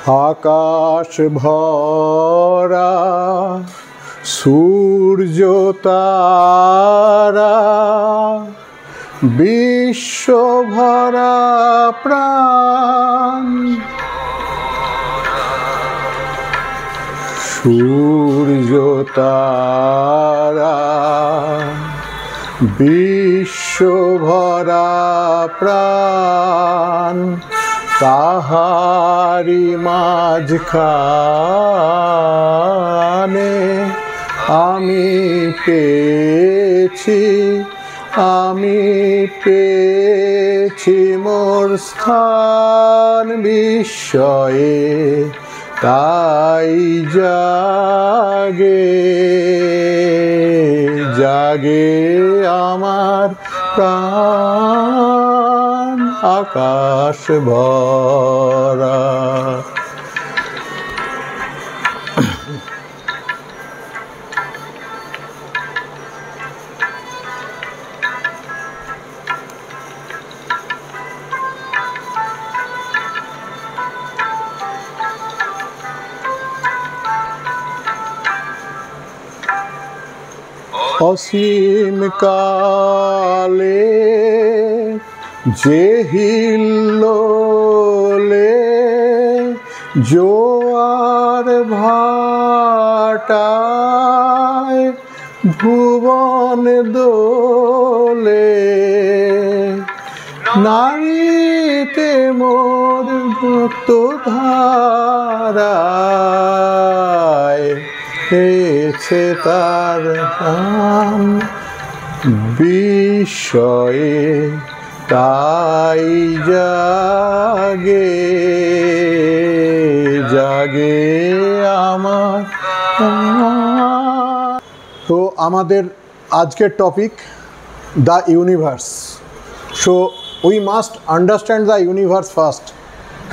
আকাশ ভরা সূর্য তারা, বিশ্ব ভরা প্রাণ। সূর্য তারা, বিশ্ব ভরা প্রাণ, তাহারি মাঝখানে আমি পেয়েছি মোর স্থান বিস্ময়ে, তাই জাগে আমার প্রাণ আকাশ ভরা। অসীম কালে যে হিল্লোলে জোয়ার ভাটায় ভুবন দোলে, নারীতে মোর ভক্ত ধারায় হেছে তার নাম বিস্ময়ে, তাই জাগে আমার। তো আমাদের আজকের topic the universe. So we must understand the universe first,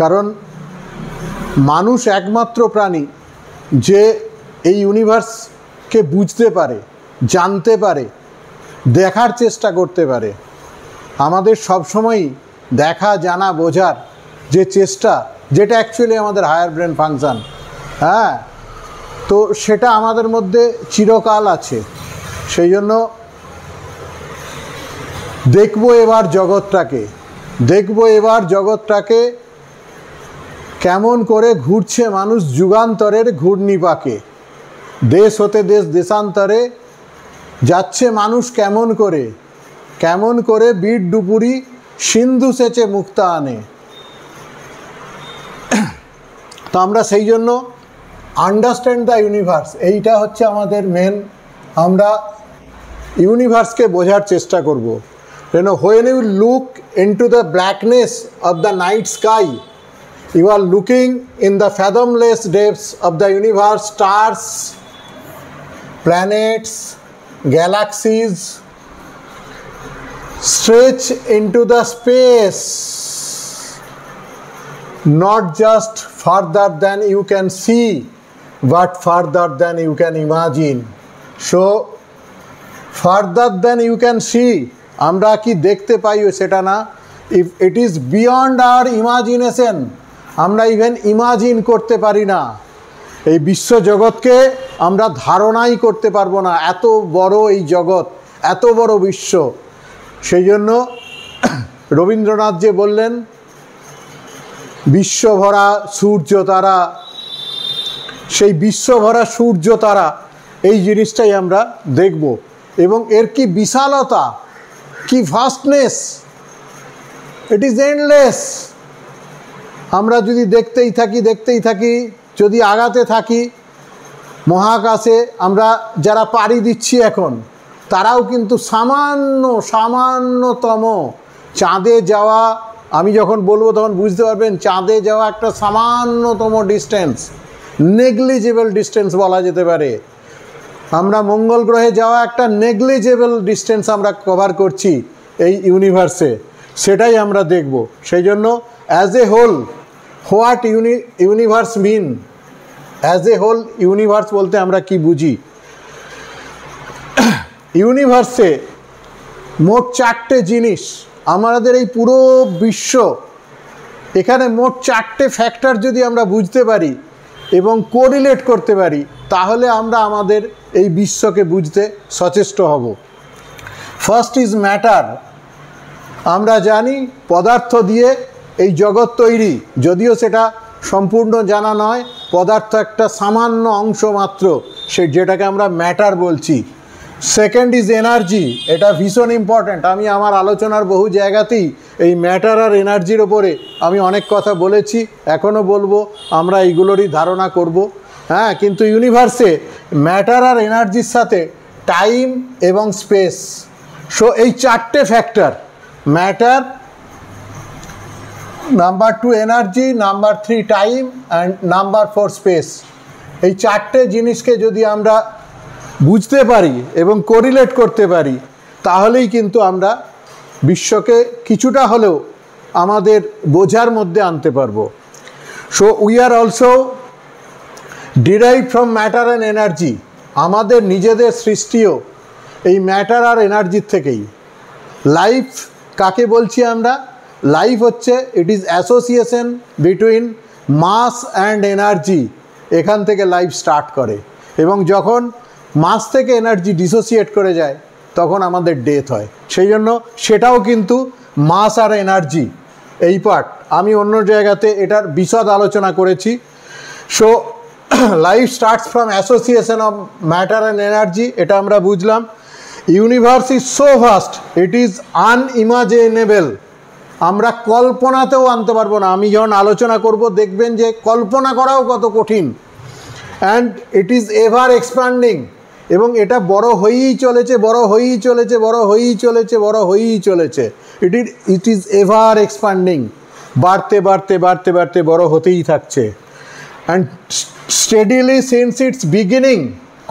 কারণ মানুষ একমাত্র প্রাণী যে এই ইউনিভার্সকে বুঝতে পারে, জানতে পারে, দেখার চেষ্টা করতে পারে। আমাদের সবসময়ই দেখা, জানা, বোঝার যে চেষ্টা, যেটা অ্যাকচুয়ালি আমাদের হায়ার ব্রেন ফাংশন, হ্যাঁ, তো সেটা আমাদের মধ্যে চিরকাল আছে। সেই জন্য দেখব এবার জগৎটাকে কেমন করে ঘুরছে মানুষ যুগান্তরের ঘূর্ণিপাকে। দেশ হতে দেশান্তরে যাচ্ছে মানুষ কেমন করে বীর ডুবুরি সিন্ধু সেচে মুক্তা আনে। তো আমরা সেই জন্য আন্ডারস্ট্যান্ড দ্য ইউনিভার্স, এইটা হচ্ছে আমাদের মেন। আমরা ইউনিভার্সকে বোঝার চেষ্টা করব। when you look into the blackness of the night sky, you are looking in the fathomless depths of the universe. Stars, planets, galaxies stretch into the space, not just further than you can see, but further than you can imagine. So further than you can see, আমরা কি দেখতে পাই সেটা না, if it is beyond our imagination, আমরা even imagine করতে পারি না। এই বিশ্ব জগৎকে আমরা ধারণাই করতে পারবো না, এত বড় এই জগৎ, এত বড় বিশ্ব। সেই জন্য রবীন্দ্রনাথ যে বললেন বিশ্বভরা সূর্য তারা, সেই বিশ্বভরা সূর্য তারা এই জিনিসটাই আমরা দেখব। এবং এর কি বিশালতা, কি ভাস্টনেস, ইট ইজ এন্ডলেস। আমরা যদি দেখতেই থাকি, যদি আগাতে থাকি মহাকাশে, আমরা যারা পাড়ি দিচ্ছি এখন, তারাও কিন্তু সামান্যতম চাঁদে যাওয়া, আমি যখন বলবো তখন বুঝতে পারবেন, চাঁদে যাওয়া একটা সামান্যতম ডিস্টেন্স, নেগলিজেবল ডিস্টেন্স বলা যেতে পারে। আমরা মঙ্গল গ্রহে যাওয়া একটা নেগলিজেবল ডিস্টেন্স আমরা কভার করছি এই ইউনিভার্সে, সেটাই আমরা দেখব। সেই জন্য as a whole, what universe mean, as a whole universe বলতে আমরা কি বুঝি। ইউনিভার্সে মোট 4টে জিনিস আমাদের এই পুরো বিশ্ব এখানে মোট 4টে ফ্যাক্টর যদি আমরা বুঝতে পারি এবং কোরিলেট করতে পারি তাহলে আমরা আমাদের এই বিশ্বকে বুঝতে সচেষ্ট হব। First is matter. আমরা জানি পদার্থ দিয়ে এই জগৎ তৈরি, যদিও সেটা সম্পূর্ণ জানা নয়। পদার্থ একটা সামান্য অংশ মাত্র, যেটাকে আমরা ম্যাটার বলছি। Second is energy. এটা ভীষণ ইম্পর্ট্যান্ট। আমি আমার আলোচনার বহু জায়গাতেই এই ম্যাটার আর এনার্জির ওপরে আমি অনেক কথা বলেছি, এখনও বলবো, আমরা এইগুলোরই ধারণা করব। হ্যাঁ, কিন্তু ইউনিভার্সে ম্যাটার আর এনার্জির সাথে টাইম এবং স্পেস, সো এই 4টে factor, matter, number 2 energy, number 3 time and number 4 space, এই 4টে জিনিসকে যদি আমরা বুঝতে পারি এবং কোরিলেট করতে পারি তাহলেই কিন্তু আমরা বিশ্বকে কিছুটা হলেও আমাদের বোঝার মধ্যে আনতে পারবো। So we are also derive from matter and energy. আমাদের নিজেদের সৃষ্টিও এই ম্যাটার আর এনার্জির থেকেই। লাইফ কাকে বলছি আমরা? লাইফ হচ্ছে it is association between mass and energy. এখান থেকে লাইফ স্টার্ট করে এবং যখন মাস থেকে এনার্জি ডিসোসিয়েট করে যায় তখন আমাদের ডেথ হয়। সেই জন্য সেটাও কিন্তু মাস আর এনার্জি, এই পার্ট আমি অন্য জায়গাতে এটার বিশদ আলোচনা করেছি। So life starts from association of matter and energy, এটা আমরা বুঝলাম। Universe is so vast, it is unimaginable. আমরা কল্পনাতেও আনতে পারবো না। আমি যখন আলোচনা করব দেখবেন যে কল্পনা করাও কত কঠিন। And it is ever expanding, এবং এটা বড় হয়েই চলেছে, বড় হয়েই চলেছে, বড় হয়েই চলেছে, বড় হয়েই চলেছে। ইট ইজ এভার এক্সপ্যান্ডিং, বাড়তে বাড়তে বাড়তে বাড়তে বড় হতেই থাকছে। And steadily since it's beginning,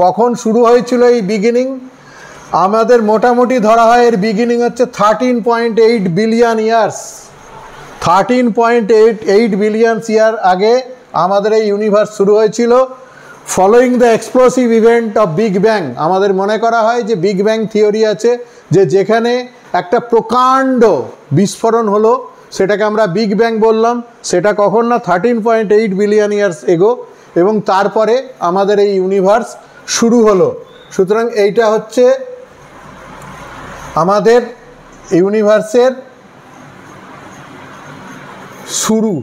কখন শুরু হয়েছিল এই বিগিনিং? আমাদের মোটামুটি ধরা হয় এর বিগিনিং হচ্ছে 13.8 বিলিয়ন ইয়ার্স। 13.8 বিলিয়ন ইয়ার আগে আমাদের এই ইউনিভার্স শুরু হয়েছিল, following the explosive event of big bang. আমাদের মনে করা হয় যে বিগ ব্যাং থিওরি আছে, যে যেখানে একটা প্রকাণ্ড বিস্ফোরণ হলো সেটাকে আমরা বিগ ব্যাং বললাম। সেটা কখন না 13.8 বিলিয়ন ইয়ার্স এগো, এবং তারপরে আমাদের এই ইউনিভার্স শুরু হলো। সুতরাং এইটা হচ্ছে আমাদের ইউনিভার্সের শুরু।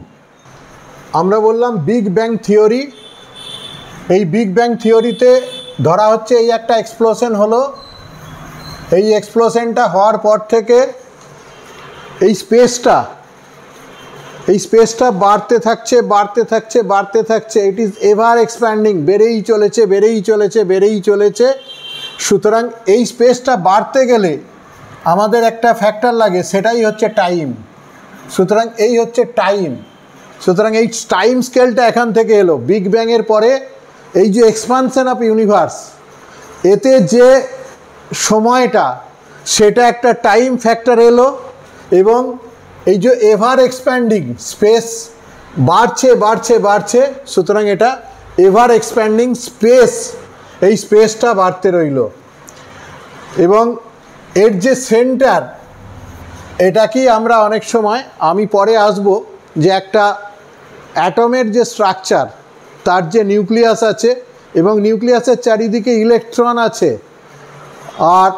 আমরা বললাম বিগ ব্যাং থিওরি। এই বিগ ব্যাং থিওরিতে ধরা হচ্ছে এই একটা এক্সপ্লোশন হলো, এই এক্সপ্লোশনটা হওয়ার পর থেকে এই স্পেসটা বাড়তে থাকছে, বাড়তে থাকছে, বাড়তে থাকছে। ইট ইজ এভার এক্সপ্যান্ডিং, বেড়েই চলেছে, বেড়েই চলেছে, বেড়েই চলেছে। সুতরাং এই স্পেসটা বাড়তে গেলে আমাদের একটা ফ্যাক্টর লাগে, সেটাই হচ্ছে টাইম। সুতরাং এই হচ্ছে টাইম। সুতরাং এই টাইম স্কেলটা এখান থেকে এলো বিগ ব্যাংয়ের পরে। এই যে এক্সপানশন অফ ইউনিভার্স, এতে যে সময়টা, সেটা একটা টাইম ফ্যাক্টর এলো, এবং এই যে এভার এক্সপ্যান্ডিং স্পেস বাড়ছে বাড়ছে বাড়ছে, সুতরাং এটা এভার এক্সপ্যান্ডিং স্পেস, এই স্পেসটা বাড়তে রইল। এবং এর যে সেন্টার, এটা কি আমরা অনেক সময়, আমি পরে আসব, যে একটা অ্যাটমের যে স্ট্রাকচার, তার যে নিউক্লিয়াস আছে এবং নিউক্লিয়াসের চারিদিকে ইলেকট্রন আছে, আর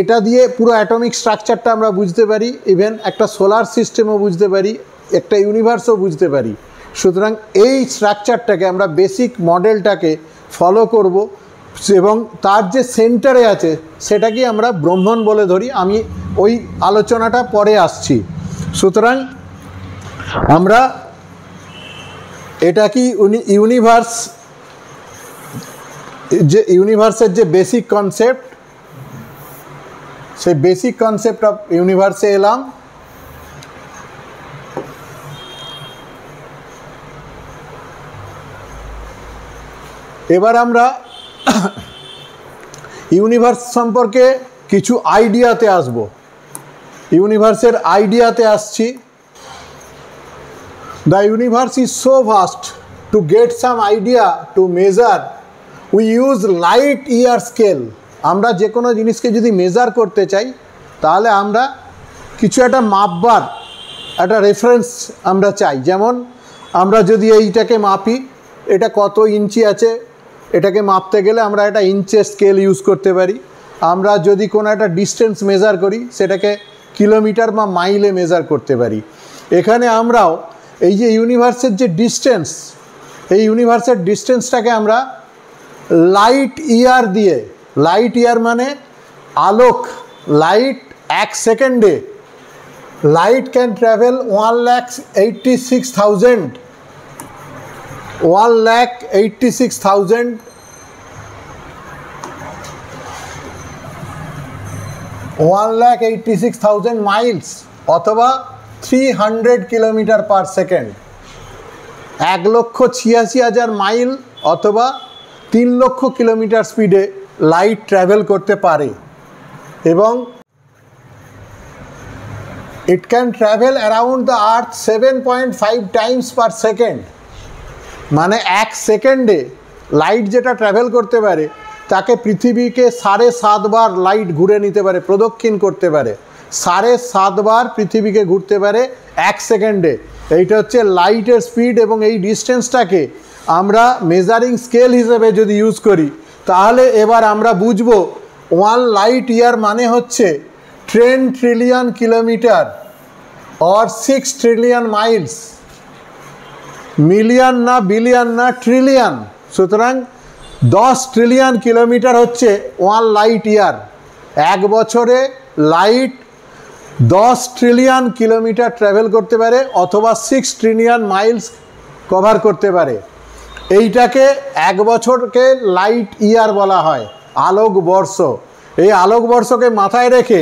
এটা দিয়ে পুরো অ্যাটমিক স্ট্রাকচারটা আমরা বুঝতে পারি, ইভেন একটা সোলার সিস্টেমও বুঝতে পারি, একটা ইউনিভার্সও বুঝতে পারি। সুতরাং এই স্ট্রাকচারটাকে আমরা বেসিক মডেলটাকে ফলো করব, এবং তার যে সেন্টারে আছে সেটাকেই আমরা ব্রহ্মণ বলে ধরি। আমি ওই আলোচনাটা পরে আসছি। সুতরাং আমরা এটা কি ইউনিভার্স, যে ইউনিভার্সের যে বেসিক কনসেপ্ট, সেই বেসিক কনসেপ্ট অফ ইউনিভার্সে এলাম। এবার আমরা ইউনিভার্স সম্পর্কে কিছু আইডিয়াতে আসব। ইউনিভার্সের আইডিয়াতে আসছি। The universe is so vast, to get some idea to measure we use light year scale. আমরা যে কোনো জিনিসকে যদি মেজার করতে চাই তাহলে আমরা কিছু একটা মাপবার একটা রেফারেন্স আমরা চাই। যেমন আমরা যদি এইটাকে মাপি, এটা কত ইঞ্চি আছে, এটাকে মাপতে গেলে আমরা একটা ইঞ্চের স্কেল ইউজ করতে পারি। আমরা যদি কোনো একটা ডিস্টেন্স মেজার করি, সেটাকে কিলোমিটার বা মাইলে মেজার করতে পারি। এখানে আমরাও এই যে ইউনিভার্সের যে ডিস্টেন্স, এই ইউনিভার্সের ডিস্টেন্সটাকে আমরা লাইট ইয়ার দিয়ে, লাইট ইয়ার মানে আলোক, লাইট 1 সেকেন্ডে, লাইট ক্যান ট্রাভেল 1,86,000 মাইলস অথবা 300 কিলোমিটার পার সেকেন্ড। 1,86,000 মাইল অথবা 3 লক্ষ কিলোমিটার স্পিডে লাইট ট্রাভেল করতে পারে। এবং it can travel around the earth 7.5 times per second, মানে 1 সেকেন্ডে লাইট যেটা ট্রাভেল করতে পারে তাকে পৃথিবীকে 7.5 বার লাইট ঘুরে নিতে পারে, প্রদক্ষিণ করতে পারে, 7.5 বার পৃথিবীকে ঘুরতে পারে 1 সেকেন্ডে। এইটা হচ্ছে লাইটের স্পিড। এবং এই ডিস্টেন্সটাকে আমরা মেজারিং স্কেল হিসেবে যদি ইউজ করি, তাহলে এবার আমরা বুঝবো 1 লাইট ইয়ার মানে হচ্ছে 10 trillion kilometre or 6 trillion Miles. Million না, বিলিয়ন না, ট্রিলিয়ন। সুতরাং 10 ট্রিলিয়ন কিলোমিটার হচ্ছে 1 লাইট ইয়ার। 1 বছরে লাইট 10 ট্রিলিয়ন কিলোমিটার ট্রাভেল করতে পারে অথবা 6 ট্রিলিয়ন মাইলস কভার করতে পারে। এইটাকে 1 বছরকে লাইট ইয়ার বলা হয়, আলোকবর্ষ। এই আলোকবর্ষকে মাথায় রেখে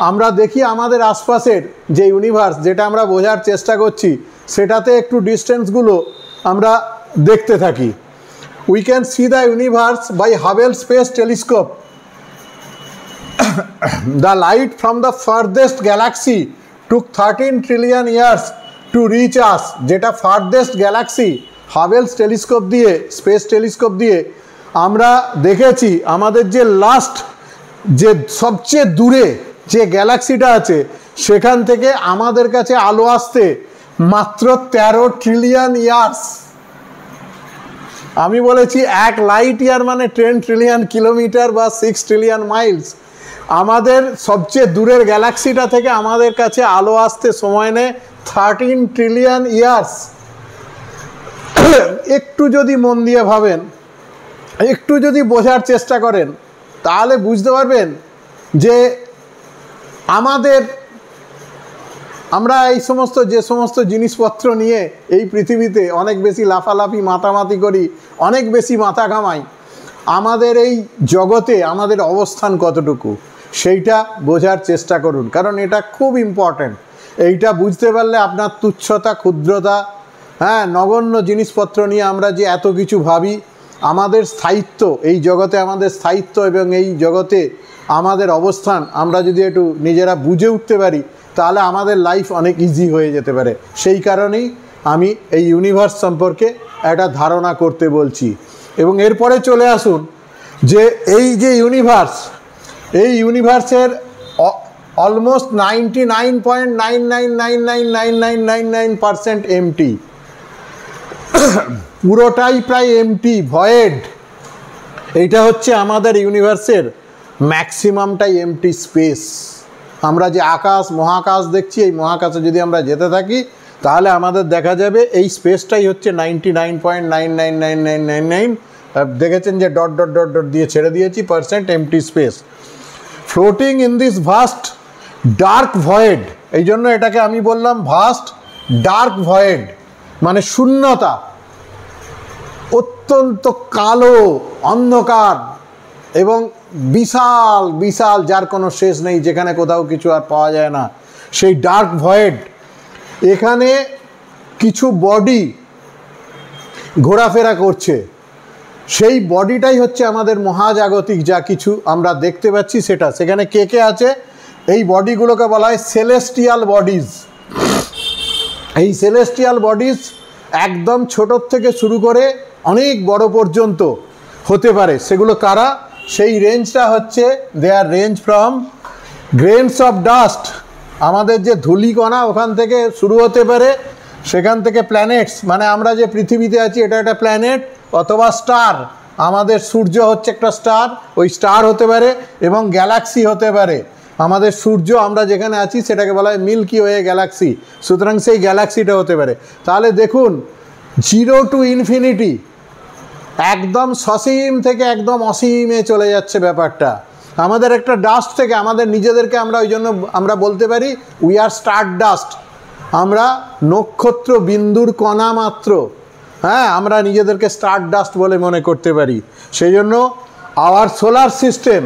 আমরা দেখি আমাদের আশপাশের যে ইউনিভার্স, যেটা আমরা বোঝার চেষ্টা করছি, সেটাতে একটু ডিস্টেন্সগুলো আমরা দেখতে থাকি। We can see the universe by Hubble space telescope. The light from the farthest galaxy took 13 trillion years to reach us. যেটা ফার্দেস্ট গ্যালাক্সি, হাবেলস টেলিস্কোপ দিয়ে, স্পেস টেলিস্কোপ দিয়ে আমরা দেখেছি আমাদের যে লাস্ট, যে সবচেয়ে দূরে যে গ্যালাক্সিটা আছে, সেখান থেকে আমাদের কাছে আলো আসতে মাত্র 13 ট্রিলিয়ন ইয়ার্স। আমি বলেছি 1 লাইট ইয়ার মানে 10 ট্রিলিয়ন কিলোমিটার বা 6 ট্রিলিয়ন মাইলস। আমাদের সবচেয়ে দূরের গ্যালাক্সিটা থেকে আমাদের কাছে আলো আসতে সময় নেয় 13 ট্রিলিয়ন ইয়ার্স। একটু যদি মন দিয়ে ভাবেন, একটু যদি বোঝার চেষ্টা করেন, তাহলে বুঝতে পারবেন যে আমরা এই সমস্ত যে সমস্ত জিনিসপত্র নিয়ে এই পৃথিবীতে অনেক বেশি লাফালাফি মাতামাতি করি, অনেক বেশি মাথা ঘামাই, আমাদের এই জগতে আমাদের অবস্থান কতটুকু সেইটা বোঝার চেষ্টা করুন, কারণ এটা খুব ইম্পর্ট্যান্ট। এইটা বুঝতে পারলে আপনার তুচ্ছতা, ক্ষুদ্রতা, নগণ্য জিনিসপত্র নিয়ে আমরা যে এত কিছু ভাবি, আমাদের স্থায়িত্ব, এই জগতে আমাদের স্থায়িত্ব এবং এই জগতে আমাদের অবস্থান আমরা যদি একটু নিজেরা বুঝে উঠতে পারি, তাহলে আমাদের লাইফ অনেক ইজি হয়ে যেতে পারে। সেই কারণেই আমি এই ইউনিভার্স সম্পর্কে একটা ধারণা করতে বলছি। এবং এরপরে চলে আসুন যে এই যে ইউনিভার্স, এই ইউনিভার্সের অলমোস্ট 99.99999999% এমটি, পুরোটাই প্রায় এমটি, ভয়েড। এইটা হচ্ছে আমাদের ইউনিভার্সের ম্যাক্সিমামটাই এমটি স্পেস। আমরা যে আকাশ, মহাকাশ দেখছি, এই মহাকাশে যদি আমরা যেতে থাকি, তাহলে আমাদের দেখা যাবে এই স্পেসটাই হচ্ছে 99.999999 দেখেছেন যে ডট ডট ডট ডট দিয়ে ছেড়ে দিয়েছি % MT space, floating in this vast dark void. এই জন্য এটাকে আমি বললাম ভাস্ট ডার্ক ভয়েড, মানে শূন্যতা, অত্যন্ত কালো অন্ধকার এবং বিশাল বিশাল, যার কোনো শেষ নেই, যেখানে কোথাও কিছু আর পাওয়া যায় না, সেই ডার্ক ভয়েড। এখানে কিছু বডি ঘোরাফেরা করছে, সেই বডিটাই হচ্ছে আমাদের মহাজাগতিক যা কিছু আমরা দেখতে পাচ্ছি সেটা। সেখানে কে কে আছে? এই বডিগুলোকে বলা হয় সেলেস্টিয়াল বডিজ। এই সেলেস্টিয়াল বডিজ একদম ছোটোর থেকে শুরু করে অনেক বড় পর্যন্ত হতে পারে। সেগুলো কারা? সেই রেঞ্জটা হচ্ছে their range from grains of dust আমাদের যে ধূলিকণা ওখান থেকে শুরু হতে পারে, সেখান থেকে প্ল্যানেটস, মানে আমরা যে পৃথিবীতে আছি এটা একটা প্ল্যানেট অথবা স্টার। আমাদের সূর্য হচ্ছে একটা স্টার, ওই স্টার হতে পারে এবং গ্যালাক্সি হতে পারে। আমাদের সূর্য আমরা যেখানে আছি সেটাকে বলা হয় মিল্কি ওয়ে গ্যালাক্সি, সুতরাং সেই গ্যালাক্সিটা হতে পারে। তাহলে দেখুন 0 টু ইনফিনিটি, একদম সসীম থেকে একদম অসীমে চলে যাচ্ছে ব্যাপারটা। আমাদের একটা ডাস্ট থেকে আমাদের নিজেদেরকে আমরা ওই জন্য আমরা বলতে পারি উই আর স্টার ডাস্ট, আমরা নক্ষত্র বিন্দুর কণা মাত্র। হ্যাঁ, আমরা নিজেদেরকে স্টার ডাস্ট বলে মনে করতে পারি। সেই জন্য our solar system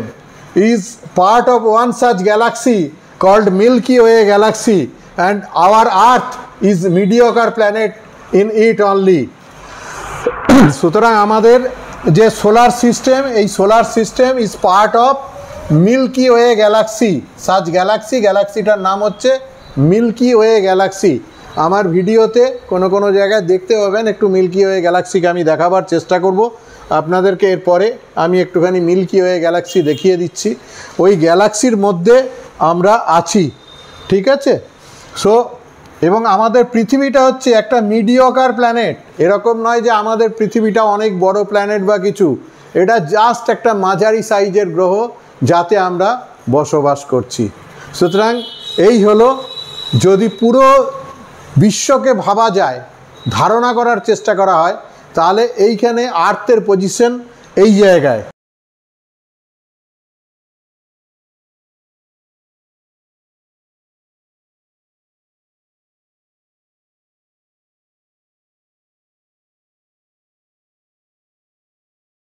is part of one such galaxy called Milky Way galaxy and our Earth is mediocre planet in it only. সুতরাং আমাদের যে সোলার সিস্টেম, এই solar system is part of Milky Way galaxy, such galaxy, গ্যালাক্সিটার নাম হচ্ছে milky Way Galaxy. আমার ভিডিওতে কোনো কোনো জায়গায় দেখতে পাবেন, একটু মিল্কি ওয়ে গ্যালাক্সিকে আমি দেখাবার চেষ্টা করব আপনাদেরকে। এরপরে আমি একটুখানি মিল্কি ওয়ে গ্যালাক্সি দেখিয়ে দিচ্ছি। ওই গ্যালাক্সির মধ্যে আমরা আছি, ঠিক আছে? সো এবং আমাদের পৃথিবীটা হচ্ছে একটা মিডিওকার প্ল্যানেট। এরকম নয় যে আমাদের পৃথিবীটা অনেক বড় প্ল্যানেট বা কিছু, এটা জাস্ট একটা মাঝারি সাইজের গ্রহ যাতে আমরা বসবাস করছি। সুতরাং এই হলো, যদি পুরো বিশ্বকে ভাবা যায়, ধারণা করার চেষ্টা করা হয়, তাহলে এইখানে আর্থের পজিশন এই জায়গায়।